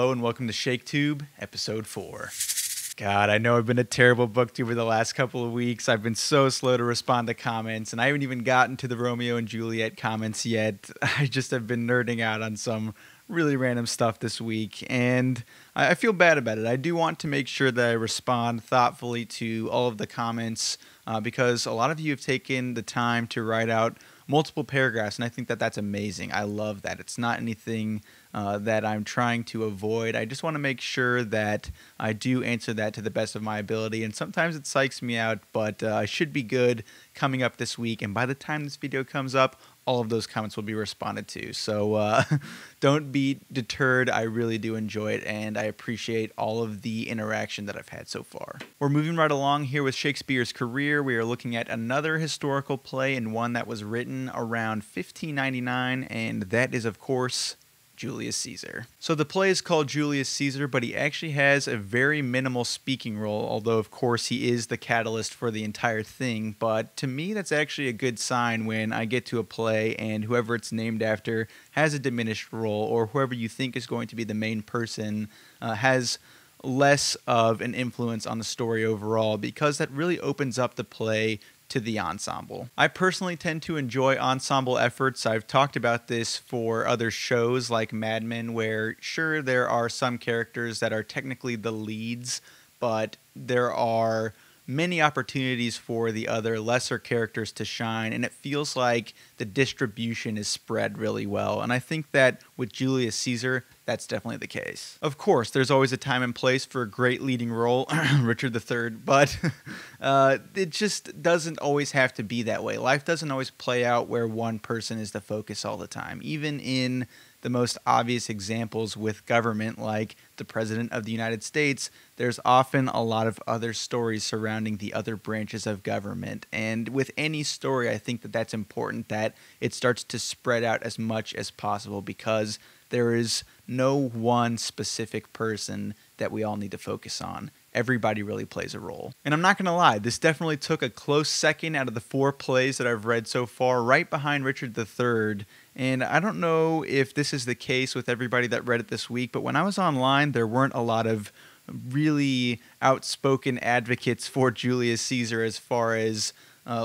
Hello and welcome to ShakeTube, episode 4. God, I know I've been a terrible booktuber the last couple of weeks. I've been so slow to respond to comments, and I haven't even gotten to the Romeo and Juliet comments yet. I just have been nerding out on some really random stuff this week, and I feel bad about it. I do want to make sure that I respond thoughtfully to all of the comments because a lot of you have taken the time to write out multiple paragraphs, and I think that that's amazing. I love that. It's not anything that I'm trying to avoid. I just want to make sure that I do answer that to the best of my ability, and sometimes it psychs me out, but I should be good coming up this week, and by the time this video comes up, all of those comments will be responded to. So don't be deterred. I really do enjoy it, and I appreciate all of the interaction that I've had so far. We're moving right along here with Shakespeare's Career. We are looking at another historical play, and one that was written around 1599, and that is, of course, Julius Caesar. So the play is called Julius Caesar, but he actually has a very minimal speaking role, although of course he is the catalyst for the entire thing. But to me, that's actually a good sign when I get to a play and whoever it's named after has a diminished role, or whoever you think is going to be the main person has less of an influence on the story overall, because that really opens up the play to the ensemble. I personally tend to enjoy ensemble efforts. I've talked about this for other shows like Mad Men, where sure, there are some characters that are technically the leads, but there are many opportunities for the other lesser characters to shine, and it feels like the distribution is spread really well. And I think that with Julius Caesar, that's definitely the case. Of course, there's always a time and place for a great leading role, Richard III, but it just doesn't always have to be that way. Life doesn't always play out where one person is the focus all the time. Even in the most obvious examples with government, like the President of the United States, there's often a lot of other stories surrounding the other branches of government. And with any story, I think that that's important, that it starts to spread out as much as possible, because there is no one specific person that we all need to focus on. Everybody really plays a role. And I'm not going to lie, this definitely took a close second out of the 4 plays that I've read so far, right behind Richard III. And I don't know if this is the case with everybody that read it this week, but when I was online, there weren't a lot of really outspoken advocates for Julius Caesar as far as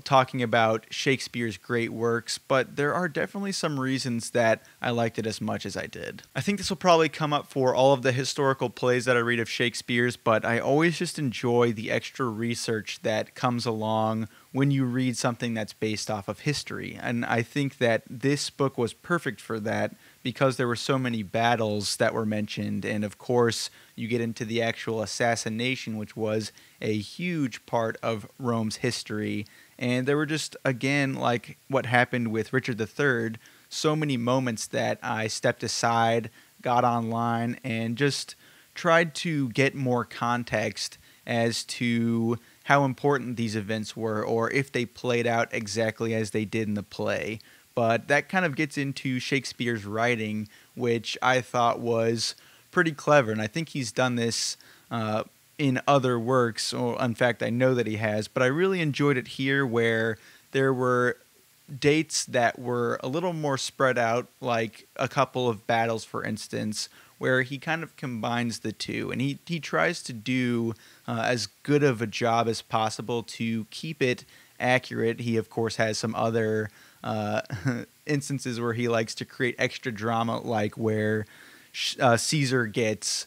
talking about Shakespeare's great works, but there are definitely some reasons that I liked it as much as I did. I think this will probably come up for all of the historical plays that I read of Shakespeare's, but I always just enjoy the extra research that comes along when you read something that's based off of history. And I think that this book was perfect for that, because there were so many battles that were mentioned, and of course you get into the actual assassination, which was a huge part of Rome's history. And there were just, again, like what happened with Richard III, so many moments that I stepped aside, got online, and just tried to get more context as to how important these events were, or if they played out exactly as they did in the play. But that kind of gets into Shakespeare's writing, which I thought was pretty clever, and I think he's done this in other works, or in fact I know that he has, but I really enjoyed it here, where there were dates that were a little more spread out, like a couple of battles, for instance, where he kind of combines the two, and he tries to do as good of a job as possible to keep it accurate. He of course has some other instances where he likes to create extra drama, like where Caesar gets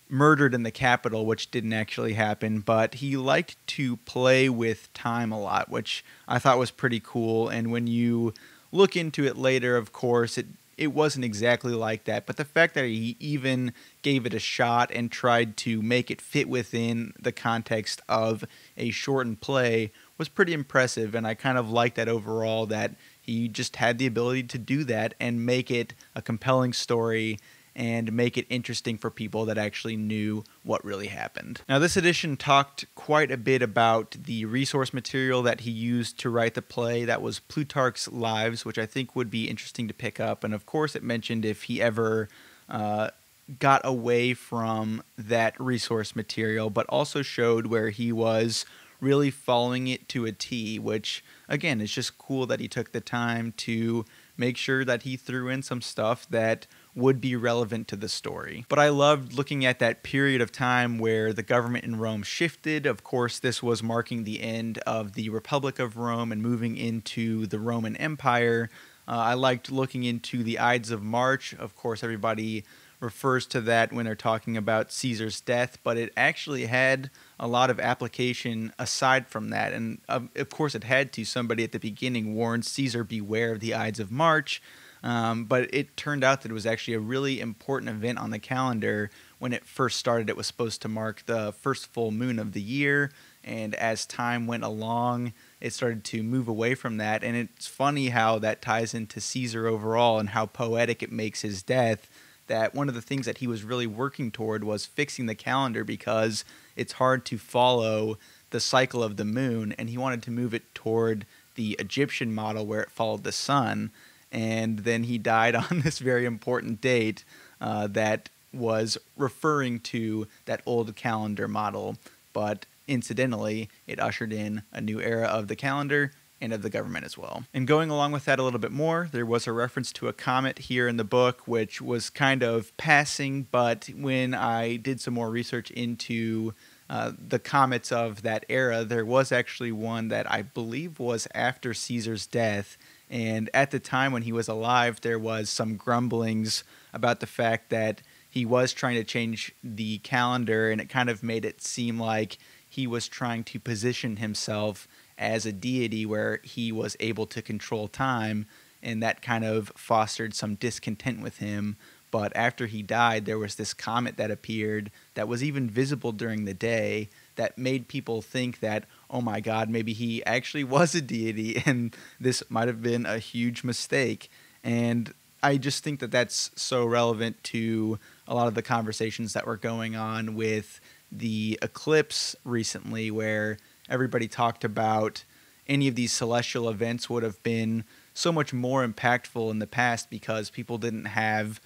murdered in the Capitol, which didn't actually happen, but he liked to play with time a lot, which I thought was pretty cool. And when you look into it later, of course, it wasn't exactly like that, but the fact that he even gave it a shot and tried to make it fit within the context of a shortened play was pretty impressive, and I kind of liked that overall, that he just had the ability to do that and make it a compelling story and make it interesting for people that actually knew what really happened. Now, this edition talked quite a bit about the resource material that he used to write the play. That was Plutarch's Lives, which I think would be interesting to pick up. And of course, it mentioned if he ever got away from that resource material, but also showed where he was really following it to a T, which, again, is just cool that he took the time to make sure that he threw in some stuff that would be relevant to the story. But I loved looking at that period of time where the government in Rome shifted. Of course, this was marking the end of the Republic of Rome and moving into the Roman Empire. I liked looking into the Ides of March. Of course, everybody refers to that when they're talking about Caesar's death, but it actually had a lot of application aside from that. And of course, it had to. Somebody at the beginning warned Caesar, beware of the Ides of March. But it turned out that it was actually a really important event on the calendar. When it first started, it was supposed to mark the first full moon of the year. And as time went along, it started to move away from that. And it's funny how that ties into Caesar overall and how poetic it makes his death. That one of the things that he was really working toward was fixing the calendar because it's hard to follow the cycle of the moon, and he wanted to move it toward the Egyptian model where it followed the sun. And then he died on this very important date that was referring to that old calendar model. But incidentally, it ushered in a new era of the calendar and of the government as well. And going along with that a little bit more, there was a reference to a comet here in the book, which was kind of passing, but when I did some more research into the comets of that era, there was actually one that I believe was after Caesar's death. And at the time when he was alive, there was some grumblings about the fact that he was trying to change the calendar, and it kind of made it seem like he was trying to position himself as a deity where he was able to control time, and that kind of fostered some discontent with him. But after he died, there was this comet that appeared that was even visible during the day that made people think that, oh my God, maybe he actually was a deity and this might have been a huge mistake. And I just think that that's so relevant to a lot of the conversations that were going on with the eclipse recently, where everybody talked about any of these celestial events would have been so much more impactful in the past because people didn't have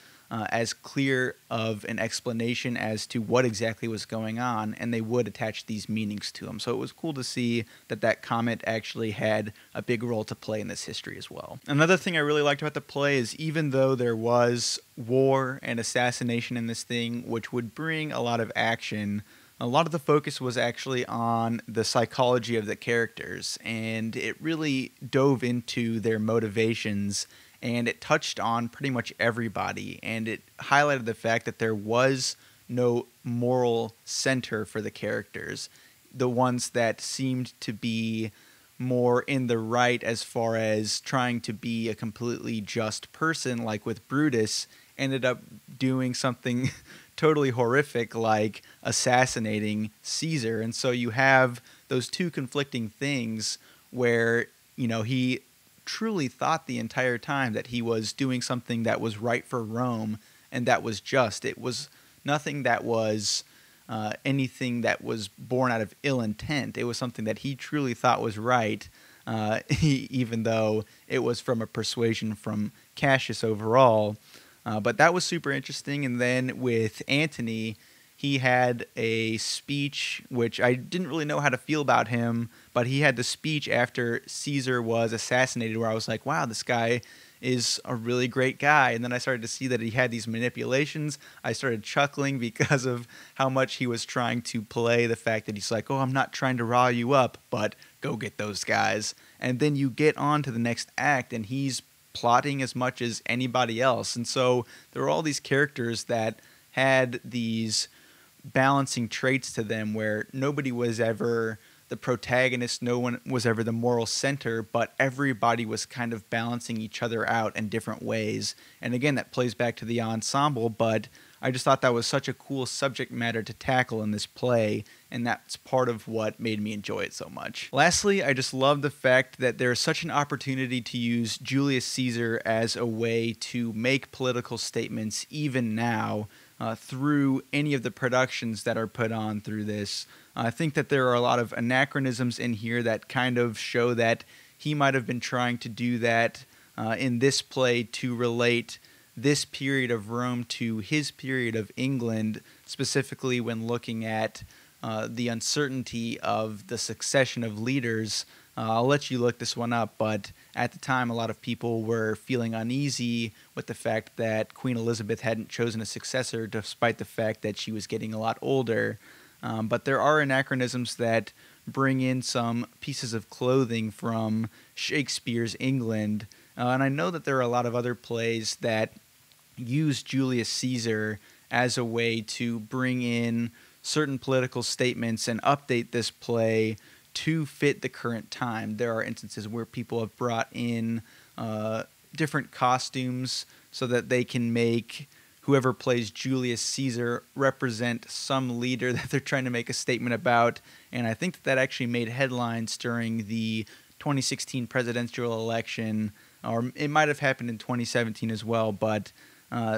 as clear of an explanation as to what exactly was going on, and they would attach these meanings to them. So it was cool to see that that comet actually had a big role to play in this history as well. Another thing I really liked about the play is even though there was war and assassination in this thing, which would bring a lot of action, a lot of the focus was actually on the psychology of the characters, and it really dove into their motivations, and it touched on pretty much everybody, and it highlighted the fact that there was no moral center for the characters. The ones that seemed to be more in the right as far as trying to be a completely just person, like with Brutus, ended up doing something totally horrific like assassinating Caesar. And so you have those two conflicting things where, you know, he truly thought the entire time that he was doing something that was right for Rome and that was just. It was nothing that was anything that was born out of ill intent. It was something that he truly thought was right, even though it was from a persuasion from Cassius overall. But that was super interesting. And then with Antony, he had a speech, which I didn't really know how to feel about him, but he had the speech after Caesar was assassinated where I was like, wow, this guy is a really great guy. And then I started to see that he had these manipulations. I started chuckling because of how much he was trying to play the fact that he's like, oh, I'm not trying to rile you up, but go get those guys. And then you get on to the next act, and he's plotting as much as anybody else. And so there were all these characters that had these balancing traits to them where nobody was ever the protagonist, no one was ever the moral center, but everybody was kind of balancing each other out in different ways. And again, that plays back to the ensemble, but I just thought that was such a cool subject matter to tackle in this play, and that's part of what made me enjoy it so much. Lastly, I just love the fact that there's such an opportunity to use Julius Caesar as a way to make political statements even now through any of the productions that are put on through this. I think that there are a lot of anachronisms in here that kind of show that he might have been trying to do that in this play to relate this period of Rome to his period of England, specifically when looking at the uncertainty of the succession of leaders. I'll let you look this one up, but at the time, a lot of people were feeling uneasy with the fact that Queen Elizabeth hadn't chosen a successor, despite the fact that she was getting a lot older. But there are anachronisms that bring in some pieces of clothing from Shakespeare's England. And I know that there are a lot of other plays that use Julius Caesar as a way to bring in certain political statements and update this play to fit the current time. There are instances where people have brought in different costumes so that they can make whoever plays Julius Caesar represent some leader that they're trying to make a statement about. And I think that actually made headlines during the 2016 presidential election, or it might have happened in 2017 as well, but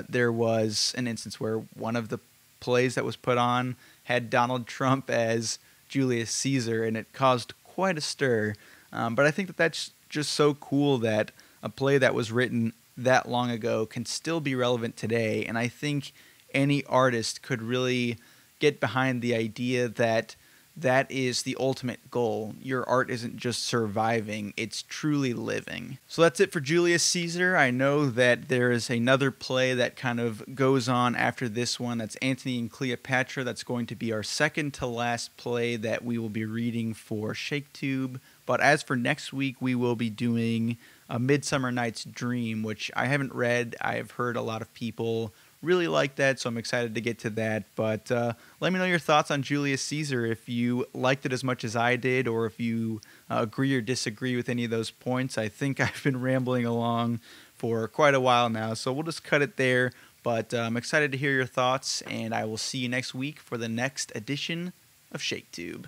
there was an instance where one of the plays that was put on had Donald Trump as Julius Caesar, and it caused quite a stir. But I think that that's just so cool that a play that was written that long ago can still be relevant today. And I think any artist could really get behind the idea that that is the ultimate goal. Your art isn't just surviving, it's truly living. So that's it for Julius Caesar. I know that there is another play that kind of goes on after this one. That's Antony and Cleopatra. That's going to be our second to last play that we will be reading for ShakeTube. But as for next week, we will be doing A Midsummer Night's Dream, which I haven't read. I've heard a lot of people really like that, so I'm excited to get to that. But let me know your thoughts on Julius Caesar, if you liked it as much as I did, or if you agree or disagree with any of those points. I think I've been rambling along for quite a while now, so we'll just cut it there. But I'm excited to hear your thoughts, and I will see you next week for the next edition of ShakeTube.